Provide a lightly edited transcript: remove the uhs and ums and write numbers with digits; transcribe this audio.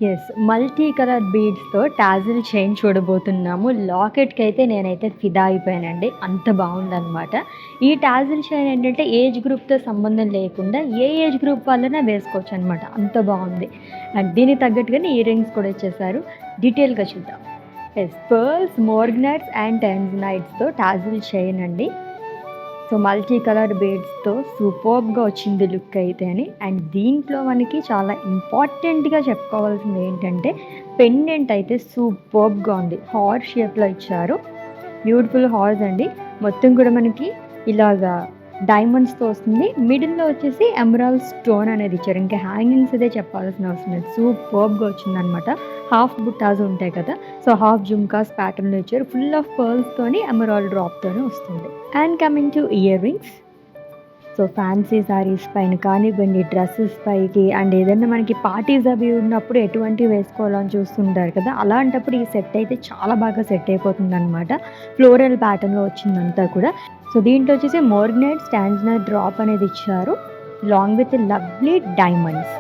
Yes. Multi colour బీడ్స్‌తో tassel chain చూడబోతున్నాము. లాకెట్‌కి అయితే నేనైతే ఫిదా అయిపోయానండి. అంత బావుందనమాట. ఈ టాజిల్ చైన్ ఏంటంటే ఏజ్ గ్రూప్‌తో సంబంధం లేకుండా ఏ ఏజ్ గ్రూప్ వాళ్ళైనా వేసుకోవచ్చనమాట. అంత బావుంది. అండ్ దీనికి తగ్గట్టుగానే ఇయర్ రింగ్స్ కూడా ఇచ్చేసారు. డీటెయిల్‌గా చూద్దాం. యెస్. పర్ల్స్, మోర్గనైట్స్ అండ్ టెన్జనైట్స్‌తో టాజిల్ చైన్ అండి. సో, మల్టీ కలర్ బీడ్స్‌తో సూపర్బ్‌గా వచ్చింది లుక్ అయితేని. అండ్ దీంట్లో మనకి చాలా ఇంపార్టెంట్‌గా చెప్పుకోవాల్సింది ఏంటంటే, పెండెంట్ అయితే సూపర్బ్‌గా ఉంది. హార్ట్ షేప్‌లో ఇచ్చారు. బ్యూటిఫుల్ హార్స్ అండి. మొత్తం కూడా మనకి ఇలాగా డైమండ్స్‌తో వస్తుంది. మిడిల్‌లో వచ్చేసి ఎమరాల్డ్ స్టోన్ అనేది ఇచ్చారు. ఇంకా హ్యాంగింగ్స్ అదే చెప్పాల్సిన అవసరం లేదు. సూపర్బ్‌గా వచ్చిందనమాట. హాఫ్ బుట్టాస్ ఉంటాయి కదా! సో, హాఫ్ జుమ్కాస్ ప్యాటర్న్‌లో ఇచ్చారు. ఫుల్ ఆఫ్ పర్ల్స్‌తోని ఎమరాల్డ్ డ్రాప్‌తోని వస్తుంది. And coming to ear rings. So, fancy saris పైన కానివ్వండి, డ్రెసెస్ పైకి అండ్ ఏదైనా మనకి పార్టీస్ అవి ఉన్నప్పుడు ఎటువంటివి వేసుకోవాలని చూస్తుంటారు కదా! అలాంటప్పుడు ఈ సెట్ అయితే చాలా బాగా సెట్ అయిపోతుందనమాట. ఫ్లోరల్ ప్యాటర్న్‌లో వచ్చిందంతా కూడా. సో, దీంట్లో వచ్చేసి మోర్గనైట్, టాంజనైట్ డ్రాప్ అనేది ఇచ్చారు. Long with lovely diamonds.